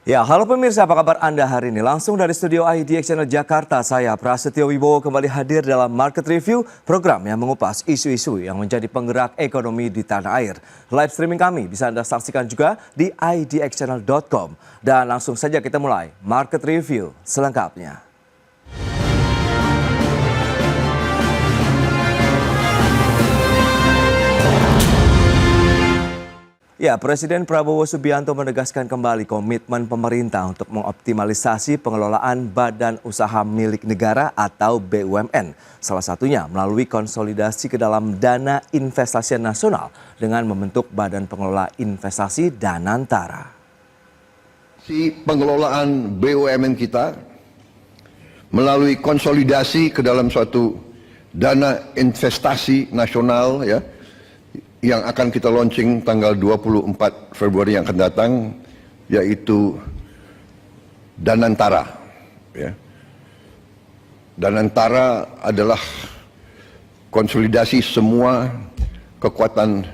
Ya, halo pemirsa, apa kabar Anda hari ini? Langsung dari studio IDX Channel Jakarta, saya Prasetyo Wibowo kembali hadir dalam Market Review, program yang mengupas isu-isu yang menjadi penggerak ekonomi di tanah air. Live streaming kami bisa Anda saksikan juga di idxchannel.com. Dan langsung saja kita mulai Market Review selengkapnya. Ya, Presiden Prabowo Subianto menegaskan kembali komitmen pemerintah untuk mengoptimalisasi pengelolaan badan usaha milik negara atau BUMN. Salah satunya melalui konsolidasi ke dalam dana investasi nasional dengan membentuk Badan Pengelola Investasi Danantara. Pengelolaan BUMN kita melalui konsolidasi ke dalam suatu dana investasi nasional ya, yang akan kita launching tanggal 24 Februari yang akan datang, yaitu Danantara. Ya. Danantara adalah konsolidasi semua kekuatan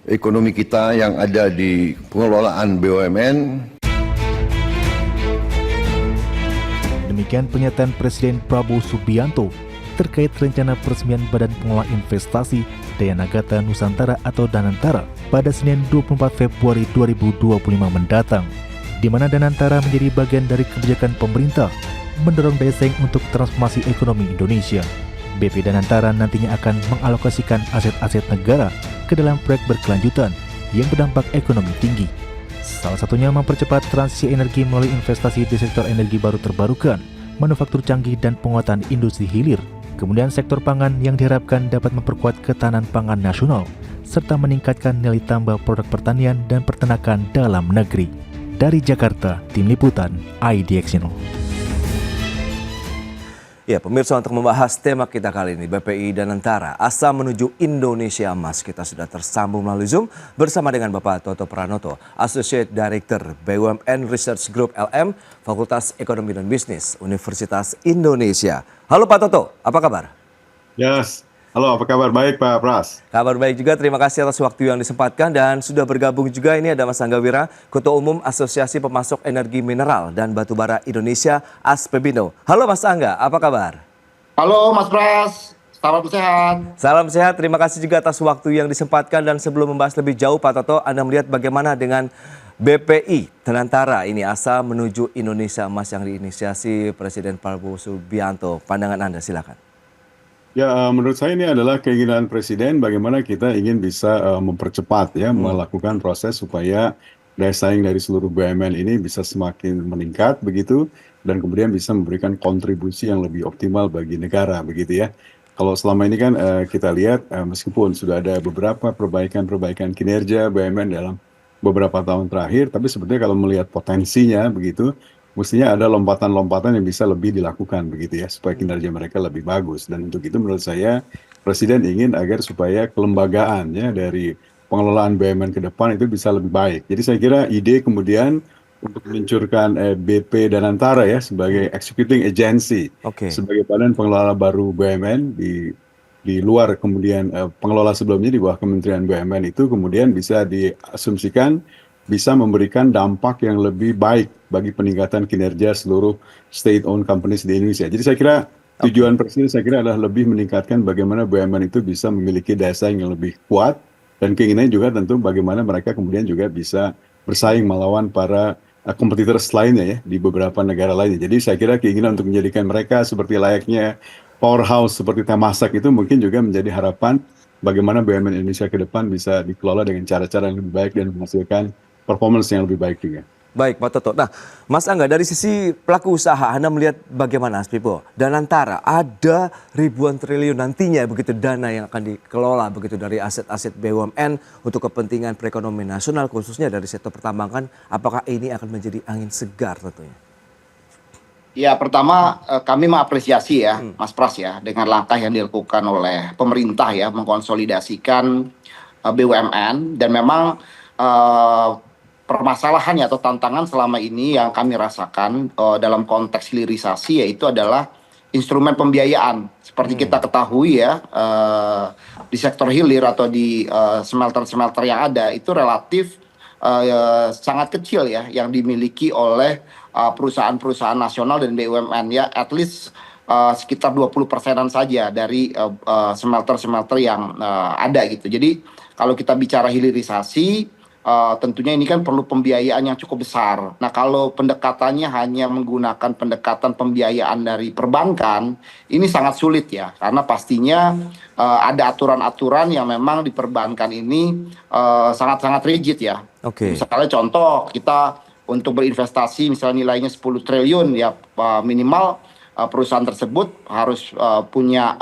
ekonomi kita yang ada di pengelolaan BUMN. Demikian pernyataan Presiden Prabowo Subianto terkait rencana peresmian Badan Pengelola Investasi Daya Nagata Nusantara atau Danantara pada Senin 24 Februari 2025 mendatang, di mana Danantara menjadi bagian dari kebijakan pemerintah mendorong daya saing untuk transformasi ekonomi Indonesia. BP Danantara nantinya akan mengalokasikan aset-aset negara ke dalam proyek berkelanjutan yang berdampak ekonomi tinggi. Salah satunya mempercepat transisi energi melalui investasi di sektor energi baru terbarukan, manufaktur canggih dan penguatan industri hilir. Kemudian sektor pangan yang diharapkan dapat memperkuat ketahanan pangan nasional, serta meningkatkan nilai tambah produk pertanian dan peternakan dalam negeri. Dari Jakarta, Tim Liputan, IDX Channel. Ya, pemirsa, untuk membahas tema kita kali ini, BPI Danantara, asa menuju Indonesia Emas. Kita sudah tersambung melalui Zoom bersama dengan Bapak Toto Pranoto, Associate Director BUMN Research Group LM, Fakultas Ekonomi dan Bisnis, Universitas Indonesia. Halo Pak Toto, apa kabar? Yes, halo, apa kabar? Baik Pak Pras. Kabar baik juga, terima kasih atas waktu yang disempatkan. Dan sudah bergabung juga ini ada Mas Angga Wira, Ketua Umum Asosiasi Pemasok Energi Mineral dan Batubara Indonesia, ASPEBINDO. Halo Mas Angga, apa kabar? Halo Mas Pras, salam sehat. Salam sehat, terima kasih juga atas waktu yang disempatkan. Dan sebelum membahas lebih jauh Pak Toto, Anda melihat bagaimana dengan BPI Danantara ini, asa menuju Indonesia Emas yang diinisiasi Presiden Prabowo Subianto. Pandangan Anda, silakan. Ya, menurut saya ini adalah keinginan Presiden bagaimana kita ingin bisa mempercepat ya, melakukan proses supaya daya saing dari seluruh BUMN ini bisa semakin meningkat begitu, dan kemudian bisa memberikan kontribusi yang lebih optimal bagi negara begitu ya. Kalau selama ini kan kita lihat meskipun sudah ada beberapa perbaikan kinerja BUMN dalam beberapa tahun terakhir, tapi sebetulnya kalau melihat potensinya begitu, mestinya ada lompatan-lompatan yang bisa lebih dilakukan begitu ya, supaya kinerja mereka lebih bagus. Dan untuk itu menurut saya Presiden ingin agar supaya kelembagaan ya dari pengelolaan BUMN ke depan itu bisa lebih baik. Jadi saya kira ide kemudian untuk meluncurkan BP Danantara ya sebagai executing agency, sebagai badan pengelola baru BUMN di luar kemudian pengelola sebelumnya di bawah Kementerian BUMN itu kemudian bisa diasumsikan bisa memberikan dampak yang lebih baik bagi peningkatan kinerja seluruh state-owned companies di Indonesia. Jadi saya kira tujuan Presiden saya kira adalah lebih meningkatkan bagaimana BUMN itu bisa memiliki daya saing yang lebih kuat, dan keinginannya juga tentu bagaimana mereka kemudian juga bisa bersaing melawan para kompetitor lainnya ya di beberapa negara lainnya. Jadi saya kira keinginan untuk menjadikan mereka seperti layaknya powerhouse seperti Temasek itu mungkin juga menjadi harapan bagaimana BUMN Indonesia ke depan bisa dikelola dengan cara-cara yang lebih baik dan menghasilkan performance yang lebih baik juga. Baik Pak Toto. Nah Mas Angga, dari sisi pelaku usaha Anda melihat bagaimana Aspipo? Danantara ada ribuan triliun nantinya begitu dana yang akan dikelola begitu dari aset-aset BUMN untuk kepentingan perekonomian nasional khususnya dari sektor pertambangan. Apakah ini akan menjadi angin segar tentunya? Ya, pertama kami mengapresiasi ya Mas Pras ya dengan langkah yang dilakukan oleh pemerintah ya mengkonsolidasikan BUMN, dan memang permasalahannya atau tantangan selama ini yang kami rasakan dalam konteks hilirisasi yaitu adalah instrumen pembiayaan. Seperti kita ketahui ya, di sektor hilir atau di smelter-smelter yang ada itu relatif sangat kecil ya yang dimiliki oleh perusahaan-perusahaan nasional dan BUMN ya, at least sekitar 20%-an saja dari smelter-smelter yang ada gitu. Jadi kalau kita bicara hilirisasi, tentunya ini kan perlu pembiayaan yang cukup besar. Nah, kalau pendekatannya hanya menggunakan pendekatan pembiayaan dari perbankan, ini sangat sulit ya, karena pastinya ada aturan-aturan yang memang di perbankan ini sangat-sangat rigid ya. Oke. Misalnya contoh, kita untuk berinvestasi misalnya nilainya 10 triliun ya, minimal perusahaan tersebut harus punya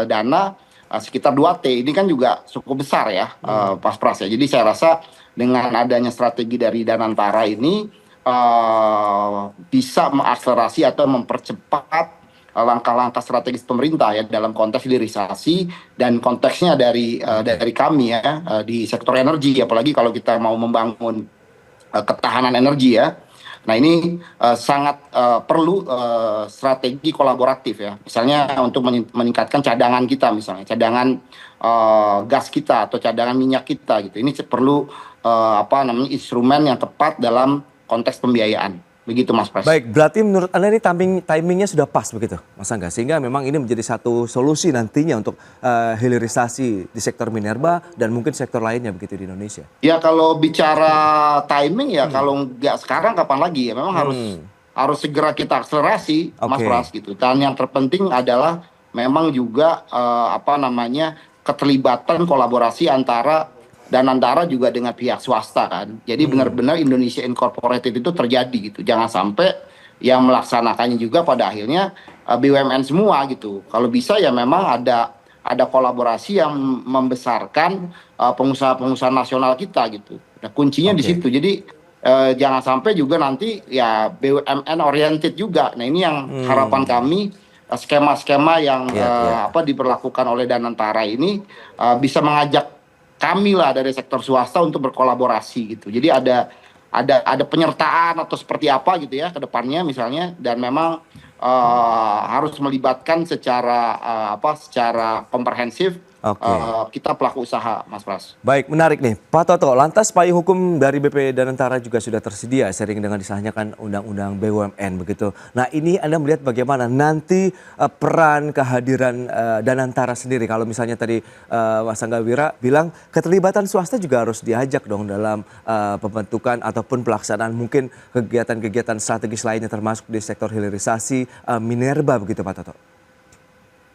dana sekitar 2T. Ini kan juga cukup besar ya, Mas Pras ya. Jadi saya rasa dengan adanya strategi dari Danantara ini bisa mengakselerasi atau mempercepat langkah-langkah strategis pemerintah ya dalam konteks hilirisasi, dan konteksnya dari kami ya di sektor energi, apalagi kalau kita mau membangun ketahanan energi ya. Nah, ini sangat perlu strategi kolaboratif ya. Misalnya untuk meningkatkan cadangan kita, misalnya cadangan gas kita atau cadangan minyak kita gitu. Ini perlu instrumen yang tepat dalam konteks pembiayaan. Begitu Mas Pras. Baik, berarti menurut Anda ini timingnya sudah pas begitu, Mas Angga? Sehingga memang ini menjadi satu solusi nantinya untuk hilirisasi di sektor minerba dan mungkin sektor lainnya begitu di Indonesia. Ya kalau bicara timing ya, kalau nggak sekarang kapan lagi ya, memang harus segera kita akselerasi, Mas Oke. Pras gitu. Dan yang terpenting adalah memang juga keterlibatan kolaborasi antara Danantara juga dengan pihak swasta kan. Jadi benar-benar Indonesia Incorporated itu terjadi gitu. Jangan sampai yang melaksanakannya juga pada akhirnya BUMN semua gitu. Kalau bisa ya memang ada kolaborasi yang membesarkan pengusaha-pengusaha nasional kita gitu. Nah, kuncinya di situ. Jadi jangan sampai juga nanti ya BUMN oriented juga. Nah, ini yang harapan kami, skema-skema yang diberlakukan oleh Danantara ini bisa mengajak kami lah dari sektor swasta untuk berkolaborasi gitu. Jadi ada penyertaan atau seperti apa gitu ya ke depannya misalnya, dan memang harus melibatkan secara komprehensif kita pelaku usaha, Mas Pras. Baik, menarik nih. Pak Toto, lantas payung hukum dari BP Danantara juga sudah tersedia seiring dengan disahkannya Undang-Undang BUMN begitu. Nah, ini Anda melihat bagaimana nanti peran kehadiran Danantara sendiri? Kalau misalnya tadi Mas Angga Wira bilang keterlibatan swasta juga harus diajak dong dalam pembentukan ataupun pelaksanaan mungkin kegiatan-kegiatan strategis lainnya termasuk di sektor hilirisasi minerba begitu Pak Toto.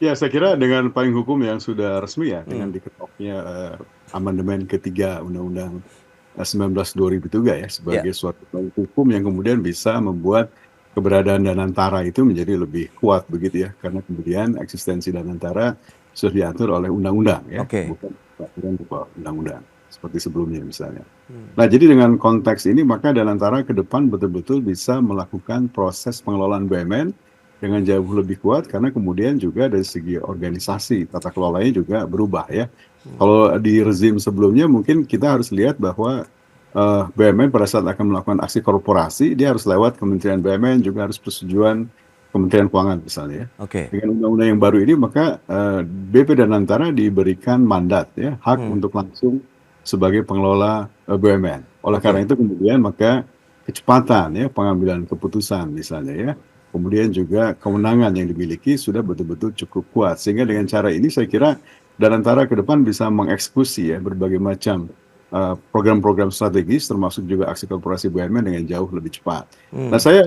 Ya, saya kira dengan payung hukum yang sudah resmi ya, dengan diketoknya amandemen ketiga Undang-Undang 19 2003 ya, sebagai suatu payung hukum yang kemudian bisa membuat keberadaan Danantara itu menjadi lebih kuat begitu ya, karena kemudian eksistensi Danantara sudah diatur oleh undang-undang ya, bukan peraturan berupa undang-undang seperti sebelumnya misalnya. Nah, jadi dengan konteks ini maka Danantara ke depan betul-betul bisa melakukan proses pengelolaan BUMN dengan jauh lebih kuat, karena kemudian juga dari segi organisasi tata kelolanya juga berubah ya. Kalau di rezim sebelumnya mungkin kita harus lihat bahwa BUMN pada saat akan melakukan aksi korporasi dia harus lewat Kementerian BUMN, juga harus persetujuan Kementerian Keuangan misalnya ya. Dengan undang-undang yang baru ini maka BP Danantara diberikan mandat ya, hak untuk langsung sebagai pengelola BUMN. Oleh karena itu kemudian maka kecepatan ya pengambilan keputusan misalnya ya, kemudian juga kewenangan yang dimiliki sudah betul-betul cukup kuat. Sehingga dengan cara ini saya kira Danantara ke depan bisa mengeksekusi ya berbagai macam program-program strategis, termasuk juga aksi korporasi BUMN dengan jauh lebih cepat. Nah, saya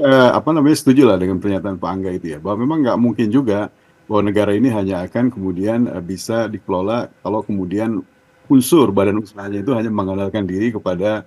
setuju lah dengan pernyataan Pak Angga itu ya, bahwa memang nggak mungkin juga bahwa negara ini hanya akan kemudian bisa dikelola kalau kemudian unsur badan usahanya itu hanya mengandalkan diri kepada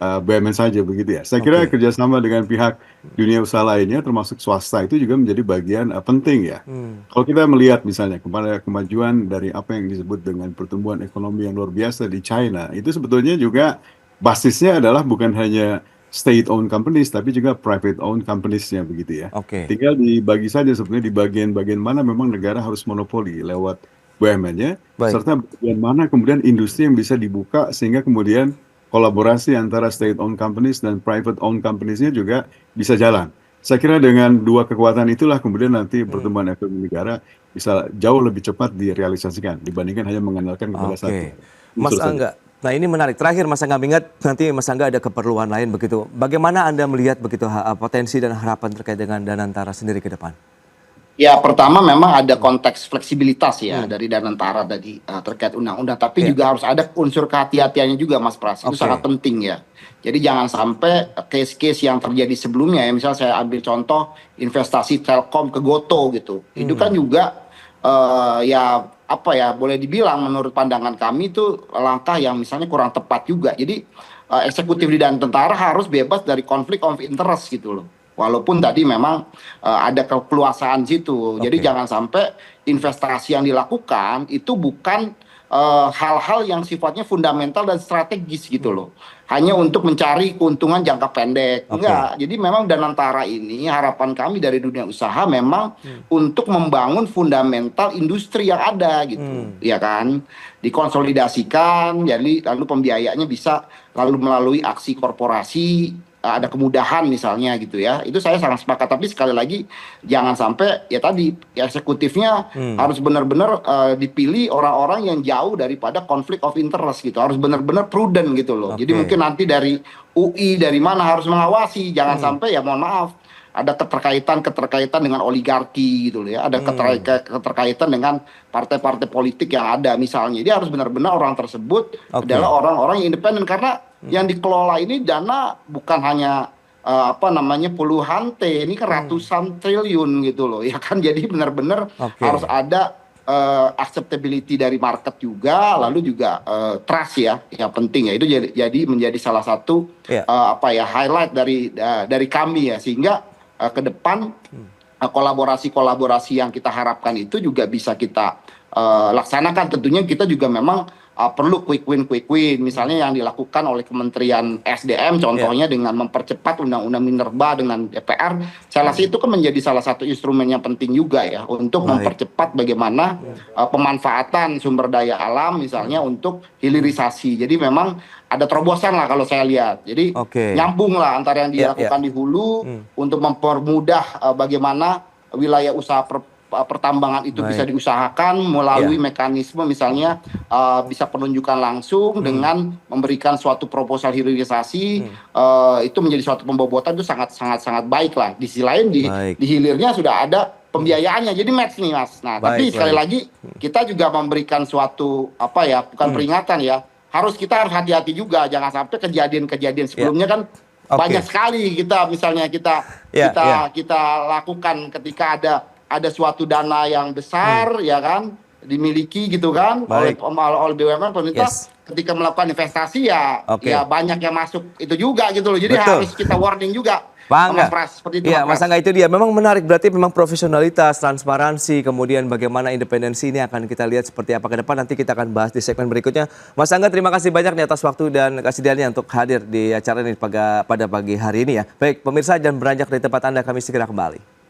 BUMN saja begitu ya. Saya kira kerjasama dengan pihak dunia usaha lainnya termasuk swasta itu juga menjadi bagian penting ya. Kalau kita melihat misalnya kepada kemajuan dari apa yang disebut dengan pertumbuhan ekonomi yang luar biasa di China, itu sebetulnya juga basisnya adalah bukan hanya state owned companies tapi juga private owned companies-nya begitu ya. Tinggal dibagi saja sebenarnya di bagian-bagian mana memang negara harus monopoli lewat BUMN-nya, serta bagian mana kemudian industri yang bisa dibuka sehingga kemudian kolaborasi antara state-owned companies dan private-owned companies-nya juga bisa jalan. Saya kira dengan dua kekuatan itulah kemudian nanti pertumbuhan ekonomi negara bisa jauh lebih cepat direalisasikan dibandingkan hanya mengandalkan kepada satu. Mas Angga, Nah ini menarik. Terakhir Mas Angga, ingat nanti Mas Angga ada keperluan lain begitu. Bagaimana Anda melihat begitu potensi dan harapan terkait dengan Danantara sendiri ke depan? Ya, pertama memang ada konteks fleksibilitas ya dari Danantara tadi terkait undang-undang, tapi juga harus ada unsur kehati-hatiannya juga, Mas Pras. Itu sangat penting ya. Jadi jangan sampai case-case yang terjadi sebelumnya ya, misal saya ambil contoh investasi Telkom ke Goto gitu. Itu kan juga ya apa ya, boleh dibilang menurut pandangan kami itu langkah yang misalnya kurang tepat juga. Jadi eksekutif di Danantara harus bebas dari konflik of interest gitu loh. Walaupun tadi memang ada keluasaan situ. Jadi jangan sampai investasi yang dilakukan itu bukan hal-hal yang sifatnya fundamental dan strategis gitu loh. Hanya untuk mencari keuntungan jangka pendek. Enggak. Jadi memang Danantara ini harapan kami dari dunia usaha memang untuk membangun fundamental industri yang ada gitu. Ya kan? Dikonsolidasikan, jadi lalu pembiayaannya bisa lalu melalui aksi korporasi, ada kemudahan misalnya gitu ya. Itu saya sangat sepakat, tapi sekali lagi jangan sampai ya tadi eksekutifnya harus benar-benar dipilih orang-orang yang jauh daripada konflik of interest gitu. Harus benar-benar prudent gitu loh. Jadi mungkin nanti dari UI dari mana harus mengawasi, jangan sampai ya mohon maaf ada keterkaitan dengan oligarki gitu loh ya. Ada keterkaitan dengan partai-partai politik yang ada misalnya. Dia harus benar-benar orang tersebut adalah orang-orang yang independen, karena yang dikelola ini dana bukan hanya puluhan T, ini kan ratusan triliun gitu loh ya kan. Jadi benar-benar harus ada acceptability dari market juga, lalu juga trust ya yang penting ya. Itu jadi menjadi salah satu highlight dari kami ya, sehingga ke depan kolaborasi-kolaborasi yang kita harapkan itu juga bisa kita laksanakan. Tentunya kita juga memang perlu quick win misalnya yang dilakukan oleh Kementerian SDM contohnya dengan mempercepat undang-undang Minerba dengan DPR. Saya rasa itu kan menjadi salah satu instrumen yang penting juga ya untuk mempercepat bagaimana pemanfaatan sumber daya alam misalnya untuk hilirisasi. Jadi memang ada terobosan lah kalau saya lihat. Jadi nyambung lah antara yang dilakukan di hulu untuk mempermudah bagaimana wilayah usaha pertambangan itu bisa diusahakan melalui mekanisme misalnya bisa penunjukan langsung dengan memberikan suatu proposal hilirisasi, itu menjadi suatu pembobotan, itu sangat baik lah. Di sisi lain di hilirnya sudah ada pembiayaannya, jadi match nih Mas. Nah tapi sekali lagi kita juga memberikan suatu bukan peringatan ya, kita harus hati-hati juga, jangan sampai kejadian-kejadian sebelumnya kan banyak sekali kita misalnya kita lakukan ketika ada suatu dana yang besar ya kan dimiliki gitu kan oleh BUMN pemerintah ketika melakukan investasi ya banyak yang masuk itu juga gitu loh. Jadi harus kita warning juga. Mas Pras, seperti itu. Iya, Mas Angga, itu dia. Memang menarik, berarti memang profesionalitas, transparansi, kemudian bagaimana independensi ini akan kita lihat seperti apa ke depan. Nanti kita akan bahas di segmen berikutnya. Mas Angga, terima kasih banyak nih atas waktu dan kesediaannya untuk hadir di acara ini pada pagi hari ini ya. Baik, pemirsa, jangan beranjak dari tempat Anda, kami segera kembali.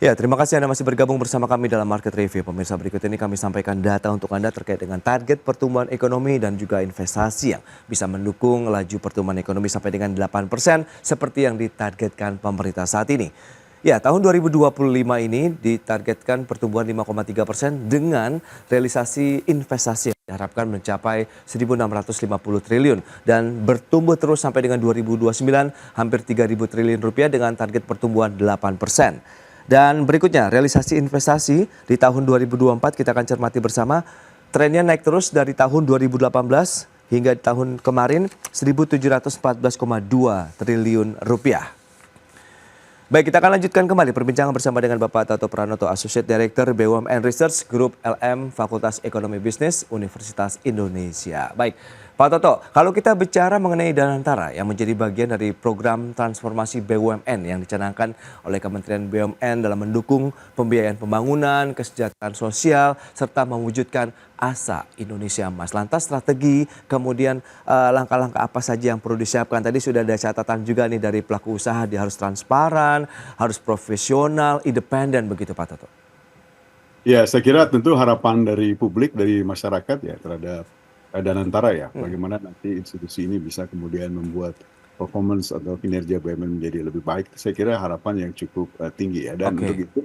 Ya, terima kasih Anda masih bergabung bersama kami dalam Market Review. Pemirsa, berikut ini kami sampaikan data untuk Anda terkait dengan target pertumbuhan ekonomi dan juga investasi yang bisa mendukung laju pertumbuhan ekonomi sampai dengan 8% seperti yang ditargetkan pemerintah saat ini. Ya, tahun 2025 ini ditargetkan pertumbuhan 5,3% dengan realisasi investasi yang diharapkan mencapai 1.650 triliun dan bertumbuh terus sampai dengan 2029 hampir 3.000 triliun rupiah dengan target pertumbuhan 8%. Dan berikutnya, realisasi investasi di tahun 2024 kita akan cermati bersama. Trennya naik terus dari tahun 2018 hingga tahun kemarin 1.714,2 triliun rupiah. Baik, kita akan lanjutkan kembali perbincangan bersama dengan Bapak Tato Pranoto, Associate Director BUMN Research Group LM Fakultas Ekonomi Bisnis Universitas Indonesia. Baik, Pak Toto, kalau kita bicara mengenai Danantara yang menjadi bagian dari program transformasi BUMN yang dicanangkan oleh Kementerian BUMN dalam mendukung pembiayaan pembangunan, kesejahteraan sosial, serta mewujudkan asa Indonesia Emas. Lantas strategi, kemudian langkah-langkah apa saja yang perlu disiapkan? Tadi sudah ada catatan juga nih dari pelaku usaha, dia harus transparan, harus profesional, independen, begitu Pak Toto. Ya, saya kira tentu harapan dari publik, dari masyarakat ya terhadap Danantara ya, bagaimana nanti institusi ini bisa kemudian membuat performance atau kinerja BUMN menjadi lebih baik. Saya kira harapan yang cukup tinggi ya. Dan untuk Oke. itu,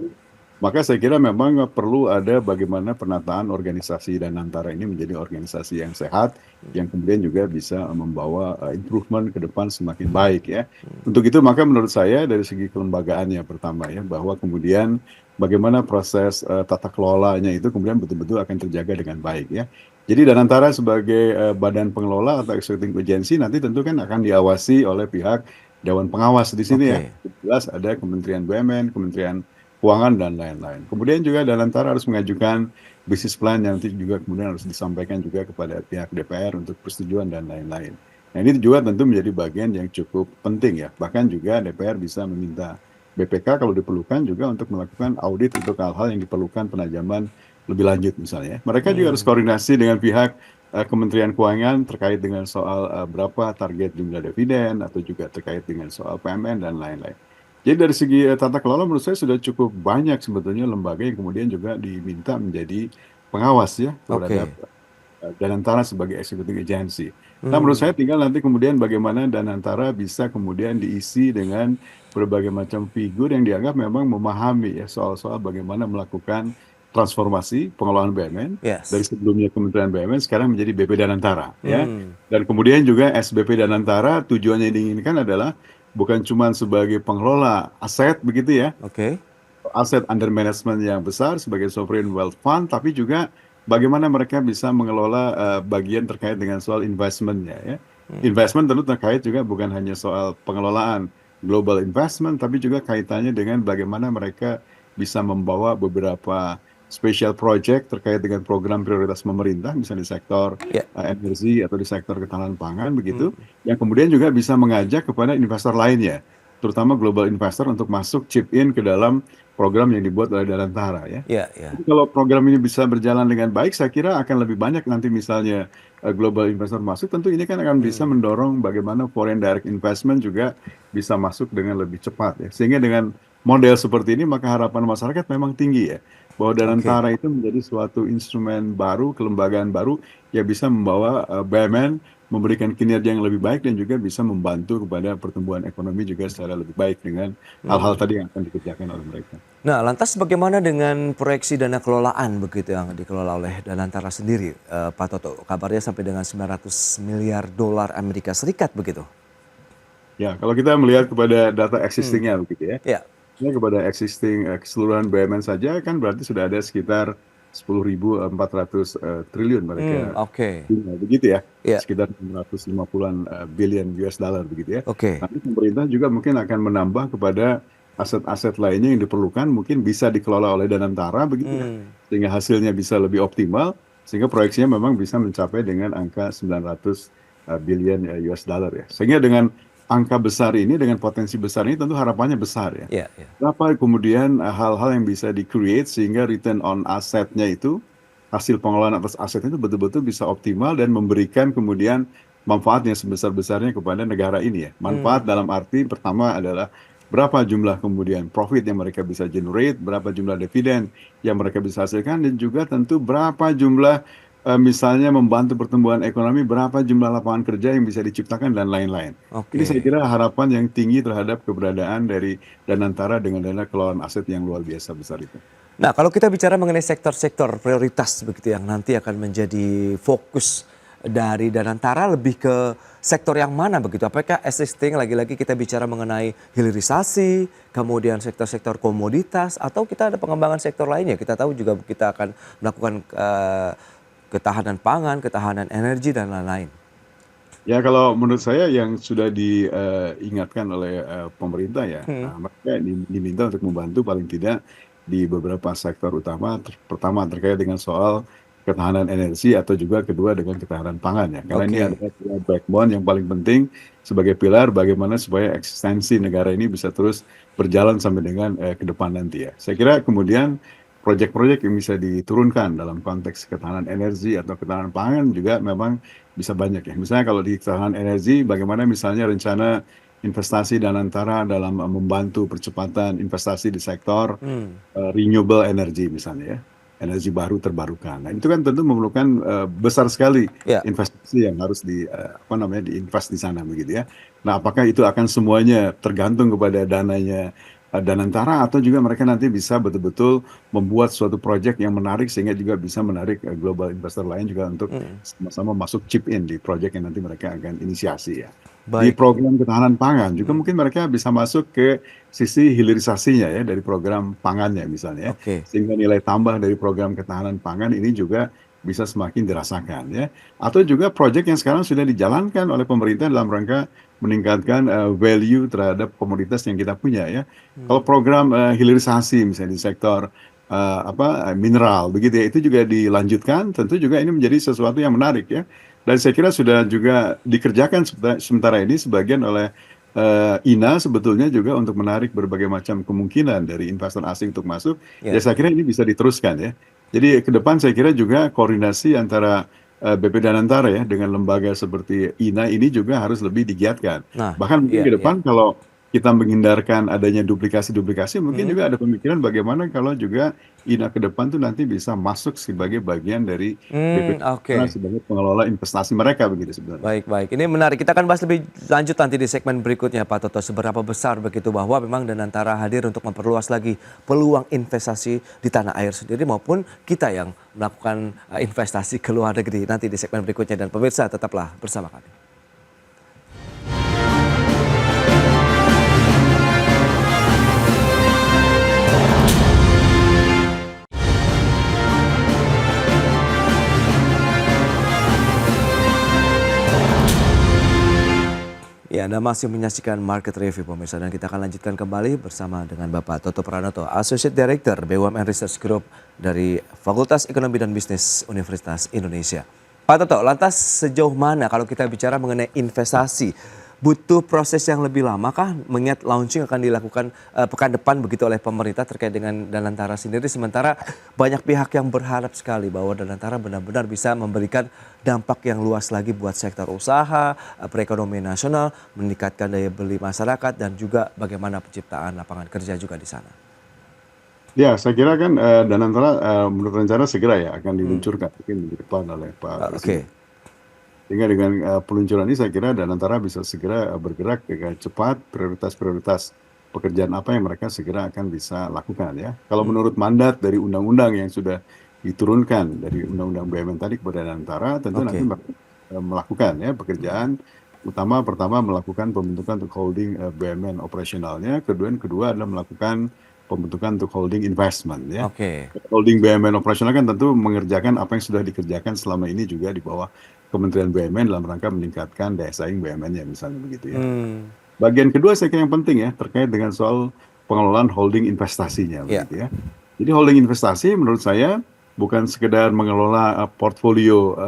maka saya kira memang perlu ada bagaimana penataan organisasi Danantara ini menjadi organisasi yang sehat, yang kemudian juga bisa membawa improvement ke depan semakin baik ya. Untuk itu maka menurut saya dari segi kelembagaannya pertama ya, bahwa kemudian bagaimana proses tata kelolanya itu kemudian betul-betul akan terjaga dengan baik ya. Jadi Danantara sebagai badan pengelola atau executive agency nanti tentu kan akan diawasi oleh pihak Dewan Pengawas di sini ya. Oke. Jelas ada Kementerian BUMN, Kementerian Keuangan dan lain-lain. Kemudian juga Danantara harus mengajukan bisnis plan yang nanti juga kemudian harus disampaikan juga kepada pihak DPR untuk persetujuan dan lain-lain. Nah ini juga tentu menjadi bagian yang cukup penting ya. Bahkan juga DPR bisa meminta BPK kalau diperlukan juga untuk melakukan audit untuk hal-hal yang diperlukan penajaman lebih lanjut misalnya. Mereka juga harus koordinasi dengan pihak Kementerian Keuangan terkait dengan soal berapa target jumlah dividen atau juga terkait dengan soal PMN dan lain-lain. Jadi dari segi tata kelola menurut saya sudah cukup banyak sebetulnya lembaga yang kemudian juga diminta menjadi pengawas ya terhadap Oke. Danantara sebagai executive agency. Nah menurut saya tinggal nanti kemudian bagaimana Danantara bisa kemudian diisi dengan berbagai macam figur yang dianggap memang memahami ya soal-soal bagaimana melakukan transformasi pengelolaan BUMN dari Yes. sebelumnya Kementerian BUMN sekarang menjadi BP Danantara ya. Hmm. Dan kemudian juga SBP Danantara tujuannya yang diinginkan adalah bukan cuma sebagai pengelola aset begitu ya, Oke. aset under management yang besar sebagai sovereign wealth fund, tapi juga bagaimana mereka bisa mengelola bagian terkait dengan soal investmentnya ya. Investment tentu terkait juga bukan hanya soal pengelolaan global investment, tapi juga kaitannya dengan bagaimana mereka bisa membawa beberapa special project terkait dengan program prioritas pemerintah, misalnya di sektor Ya. energi atau di sektor ketahanan pangan begitu, yang kemudian juga bisa mengajak kepada investor lainnya, terutama global investor untuk masuk chip in ke dalam program yang dibuat oleh Danantara ya. Ya, ya. Jadi kalau program ini bisa berjalan dengan baik, saya kira akan lebih banyak nanti misalnya global investor masuk, tentu ini kan akan bisa mendorong bagaimana foreign direct investment juga bisa masuk dengan lebih cepat ya. Sehingga dengan model seperti ini maka harapan masyarakat memang tinggi ya, bahwa Oke. Danantara itu menjadi suatu instrumen baru, kelembagaan baru yang bisa membawa BUMN memberikan kinerja yang lebih baik dan juga bisa membantu kepada pertumbuhan ekonomi juga secara lebih baik dengan hal-hal tadi yang akan dikerjakan oleh mereka. Nah, lantas bagaimana dengan proyeksi dana kelolaan begitu yang dikelola oleh Danantara sendiri, Pak Toto? Kabarnya sampai dengan 900 miliar dolar Amerika Serikat begitu. Ya, kalau kita melihat kepada data existing-nya begitu ya, Ya. ini kepada existing keseluruhan BUMN saja kan berarti sudah ada sekitar 10.400 triliun mereka Oke. punya, begitu ya, Ya. sekitar 650-an billion US dollar begitu ya. Oke. Nanti pemerintah juga mungkin akan menambah kepada aset-aset lainnya yang diperlukan, mungkin bisa dikelola oleh Danantara begitu ya, sehingga hasilnya bisa lebih optimal, sehingga proyeksinya memang bisa mencapai dengan angka 900 billion US dollar ya. Sehingga dengan angka besar ini, dengan potensi besar ini tentu harapannya besar ya. Ya, ya. Berapa kemudian hal-hal yang bisa di-create sehingga return on assetnya itu, hasil pengelolaan atas aset itu betul-betul bisa optimal dan memberikan kemudian manfaat yang sebesar-besarnya kepada negara ini ya. Manfaat dalam arti pertama adalah berapa jumlah kemudian profit yang mereka bisa generate, berapa jumlah dividen yang mereka bisa hasilkan, dan juga tentu berapa jumlah misalnya membantu pertumbuhan ekonomi, berapa jumlah lapangan kerja yang bisa diciptakan dan lain-lain. Ini saya Oke. kira harapan yang tinggi terhadap keberadaan dari Danantara dengan dana kelolaan aset yang luar biasa besar itu. Nah, kalau kita bicara mengenai sektor-sektor prioritas begitu yang nanti akan menjadi fokus dari Danantara, lebih ke sektor yang mana begitu? Apakah existing, lagi-lagi kita bicara mengenai hilirisasi, kemudian sektor-sektor komoditas, atau kita ada pengembangan sektor lainnya? Kita tahu juga kita akan melakukan ketahanan pangan, ketahanan energi dan lain-lain. Ya kalau menurut saya yang sudah diingatkan oleh pemerintah ya, mereka diminta untuk membantu paling tidak di beberapa sektor utama. Pertama terkait dengan soal ketahanan energi atau juga kedua dengan ketahanan pangan ya. Karena ini Oke. adalah backbone yang paling penting sebagai pilar bagaimana supaya eksistensi negara ini bisa terus berjalan sampai dengan ke depan nanti ya. Saya kira kemudian proyek-proyek yang bisa diturunkan dalam konteks ketahanan energi atau ketahanan pangan juga memang bisa banyak ya. Misalnya kalau di ketahanan energi, bagaimana misalnya rencana investasi Danantara dalam membantu percepatan investasi di sektor renewable energy misalnya ya. energi baru terbarukan. Nah, itu kan tentu memerlukan besar sekali Ya. investasi yang harus diinvest di sana begitu ya. Nah, apakah itu akan semuanya tergantung kepada dananya Danantara atau juga mereka nanti bisa betul-betul membuat suatu proyek yang menarik sehingga juga bisa menarik global investor lain juga untuk sama-sama masuk chip in di proyek yang nanti mereka akan inisiasi ya. Di Baik. program ketahanan pangan juga mungkin mereka bisa masuk ke sisi hilirisasinya ya dari program pangannya misalnya ya. Oke. Sehingga nilai tambah dari program ketahanan pangan ini juga bisa semakin dirasakan ya. Atau juga proyek yang sekarang sudah dijalankan oleh pemerintah dalam rangka meningkatkan value terhadap komoditas yang kita punya ya. Kalau program hilirisasi misalnya di sektor mineral begitu ya, itu juga dilanjutkan, tentu juga ini menjadi sesuatu yang menarik ya. Dan saya kira sudah juga dikerjakan sementara ini sebagian oleh INA sebetulnya juga untuk menarik berbagai macam kemungkinan dari investor asing untuk masuk. Ya. Ya saya kira ini bisa diteruskan ya. Jadi ke depan saya kira juga koordinasi antara BP Danantara ya dengan lembaga seperti INA ini juga harus lebih digiatkan. Nah, Bahkan mungkin iya, ke iya. depan kalau kita menghindarkan adanya duplikasi-duplikasi, mungkin juga ada pemikiran bagaimana kalau juga INA ke depan tuh nanti bisa masuk sebagai bagian dari BP Oke. Danantara sebagai pengelola investasi mereka begitu sebenarnya. Baik, baik. Ini menarik. Kita akan bahas lebih lanjut nanti di segmen berikutnya, Pak Toto. Seberapa besar begitu bahwa memang Danantara hadir untuk memperluas lagi peluang investasi di tanah air sendiri maupun kita yang melakukan investasi ke luar negeri nanti di segmen berikutnya. Dan pemirsa tetaplah bersama kami. Ya, Anda masih menyaksikan Market Review pemirsa dan kita akan lanjutkan kembali bersama dengan Bapak Toto Pranoto, Associate Director BUMN Research Group dari Fakultas Ekonomi dan Bisnis Universitas Indonesia. Pak Toto, lantas sejauh mana kalau kita bicara mengenai investasi? Butuh proses yang lebih lama kah? Mengingat launching akan dilakukan pekan depan begitu oleh pemerintah terkait dengan Danantara sendiri. Sementara banyak pihak yang berharap sekali bahwa Danantara benar-benar bisa memberikan dampak yang luas lagi buat sektor usaha, perekonomian nasional, meningkatkan daya beli masyarakat dan juga bagaimana penciptaan lapangan kerja juga di sana. Ya, saya kira kan Danantara menurut rencana segera ya akan diluncurkan mungkin minggu depan oleh Pak Presiden. Oke. Sehingga dengan peluncuran ini saya kira Danantara bisa segera bergerak dengan cepat prioritas-prioritas pekerjaan apa yang mereka segera akan bisa lakukan ya. Kalau menurut mandat dari undang-undang yang sudah diturunkan dari undang-undang BUMN tadi kepada Danantara, tentu nanti mereka melakukan ya pekerjaan utama pertama melakukan pembentukan untuk holding BUMN operasionalnya, kedua adalah melakukan pembentukan untuk holding investment ya. Oke. Holding BUMN operasional kan tentu mengerjakan apa yang sudah dikerjakan selama ini juga di bawah Kementerian BUMN dalam rangka meningkatkan daya saing BUMN-nya misalnya begitu ya. Bagian kedua saya kira yang penting ya terkait dengan soal pengelolaan holding investasinya begitu ya. Jadi holding investasi menurut saya bukan sekedar mengelola portfolio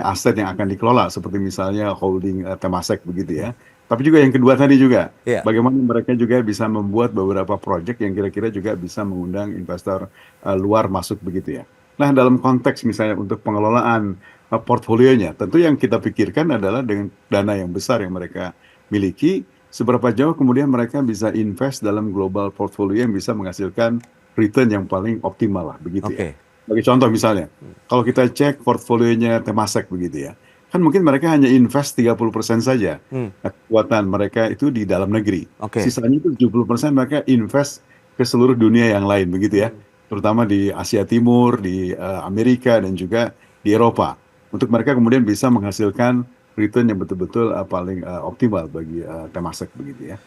aset yang akan dikelola seperti misalnya holding Temasek begitu ya. Tapi juga yang kedua tadi juga, bagaimana mereka juga bisa membuat beberapa proyek yang kira-kira juga bisa mengundang investor luar masuk begitu ya. Nah dalam konteks misalnya untuk pengelolaan portfolionya, tentu yang kita pikirkan adalah dengan dana yang besar yang mereka miliki, seberapa jauh kemudian mereka bisa invest dalam global portfolio yang bisa menghasilkan return yang paling optimal lah begitu ya. Sebagai contoh misalnya, kalau kita cek portfolionya Temasek begitu ya, kan mungkin mereka hanya invest 30% saja kekuatan mereka itu di dalam negeri. Sisanya itu 70% mereka invest ke seluruh dunia yang lain begitu ya. Terutama di Asia Timur, di Amerika dan juga di Eropa. Untuk mereka kemudian bisa menghasilkan return yang betul-betul paling optimal bagi Temasek begitu ya.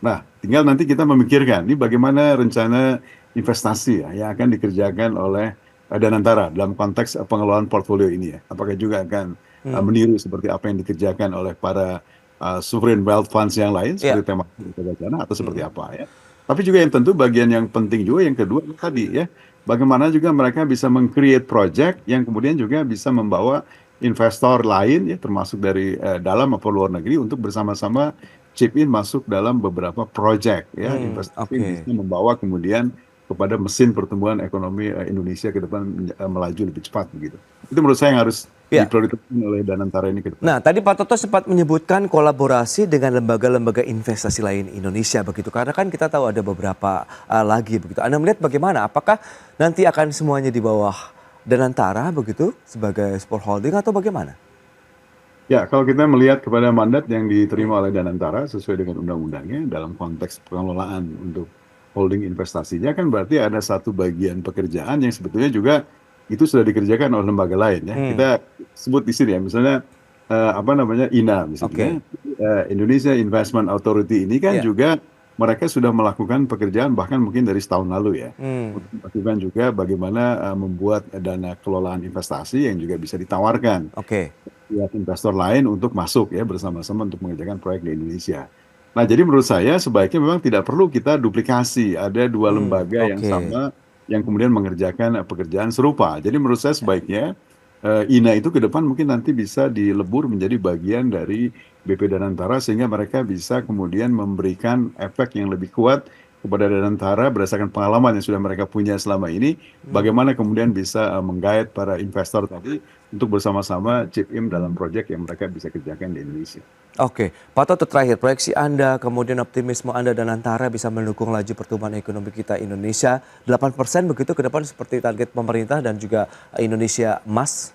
Nah, tinggal nanti kita memikirkan ini bagaimana rencana investasi ya yang akan dikerjakan oleh Danantara dalam konteks pengelolaan portfolio ini ya. Apakah juga akan meniru seperti apa yang dikerjakan oleh para sovereign wealth funds yang lain seperti Temasek atau seperti apa ya. Tapi juga yang tentu bagian yang penting juga yang kedua tadi ya, bagaimana juga mereka bisa meng-create project yang kemudian juga bisa membawa investor lain ya termasuk dari dalam maupun luar negeri untuk bersama-sama chip in masuk dalam beberapa project ya investasi yang bisa membawa kemudian kepada mesin pertumbuhan ekonomi Indonesia ke depan melaju lebih cepat begitu. Itu menurut saya yang harus Ya. diprioritaskan oleh Danantara ini ke depan. Nah, tadi Pak Toto sempat menyebutkan kolaborasi dengan lembaga-lembaga investasi lain Indonesia begitu. Karena kan kita tahu ada beberapa lagi begitu. Anda melihat bagaimana? Apakah nanti akan semuanya di bawah Danantara begitu sebagai sport holding atau bagaimana? Ya, kalau kita melihat kepada mandat yang diterima oleh Danantara sesuai dengan undang-undangnya dalam konteks pengelolaan untuk holding investasinya kan berarti ada satu bagian pekerjaan yang sebetulnya juga itu sudah dikerjakan oleh lembaga lain ya. Kita sebut di sini ya, misalnya apa namanya INA misalnya, Indonesia Investment Authority ini kan Ya. juga mereka sudah melakukan pekerjaan bahkan mungkin dari setahun lalu ya. Untuk melakukan juga bagaimana membuat dana kelolaan investasi yang juga bisa ditawarkan Oke. pihak investor lain untuk masuk ya bersama-sama untuk mengerjakan proyek di Indonesia. Nah, jadi menurut saya sebaiknya memang tidak perlu kita duplikasi. Ada dua lembaga yang oke. sama yang kemudian mengerjakan pekerjaan serupa. Jadi menurut saya sebaiknya INA itu ke depan mungkin nanti bisa dilebur menjadi bagian dari BP Danantara sehingga mereka bisa kemudian memberikan efek yang lebih kuat kepada Danantara berdasarkan pengalaman yang sudah mereka punya selama ini, bagaimana kemudian bisa menggait para investor tadi untuk bersama-sama chip in dalam proyek yang mereka bisa kerjakan di Indonesia. Oke, Pak Toto terakhir, proyeksi Anda, kemudian optimisme Anda dan Antara bisa mendukung laju pertumbuhan ekonomi kita Indonesia 8% begitu ke depan seperti target pemerintah dan juga Indonesia Emas?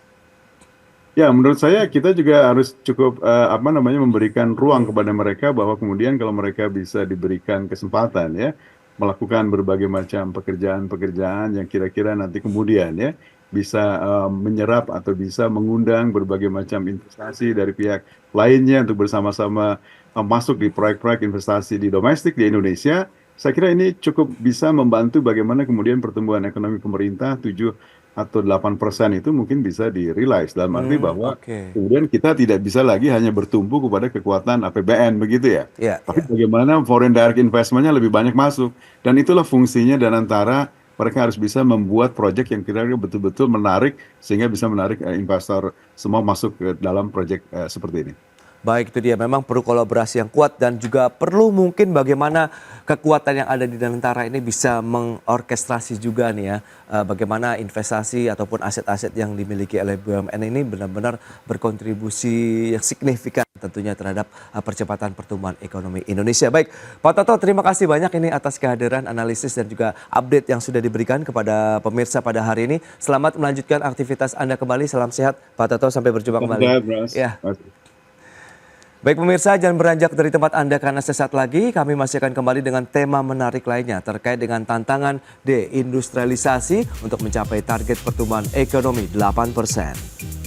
Ya, menurut saya kita juga harus cukup apa namanya memberikan ruang kepada mereka bahwa kemudian kalau mereka bisa diberikan kesempatan ya melakukan berbagai macam pekerjaan-pekerjaan yang kira-kira nanti kemudian ya bisa menyerap atau bisa mengundang berbagai macam investasi dari pihak lainnya untuk bersama-sama masuk di proyek-proyek investasi di domestik di Indonesia. Saya kira ini cukup bisa membantu bagaimana kemudian pertumbuhan ekonomi pemerintah 7 atau 8% itu mungkin bisa di-realize dalam arti bahwa kemudian kita tidak bisa lagi hanya bertumpu kepada kekuatan APBN begitu ya. Ya, Tapi bagaimana foreign direct investment-nya lebih banyak masuk dan itulah fungsinya Danantara. Mereka harus bisa membuat proyek yang kira-kira betul-betul menarik sehingga bisa menarik investor semua masuk ke dalam proyek seperti ini. Baik, itu dia, memang perlu kolaborasi yang kuat dan juga perlu mungkin bagaimana kekuatan yang ada di Danantara ini bisa mengorkestrasi juga nih ya, bagaimana investasi ataupun aset-aset yang dimiliki oleh BUMN ini benar-benar berkontribusi yang signifikan tentunya terhadap percepatan pertumbuhan ekonomi Indonesia. Baik, Pak Toto, terima kasih banyak ini atas kehadiran, analisis dan juga update yang sudah diberikan kepada pemirsa pada hari ini. Selamat melanjutkan aktivitas Anda kembali, salam sehat Pak Toto, sampai berjumpa kembali. Ya. Baik pemirsa, jangan beranjak dari tempat Anda karena sesaat lagi kami masih akan kembali dengan tema menarik lainnya terkait dengan tantangan deindustrialisasi untuk mencapai target pertumbuhan ekonomi 8%.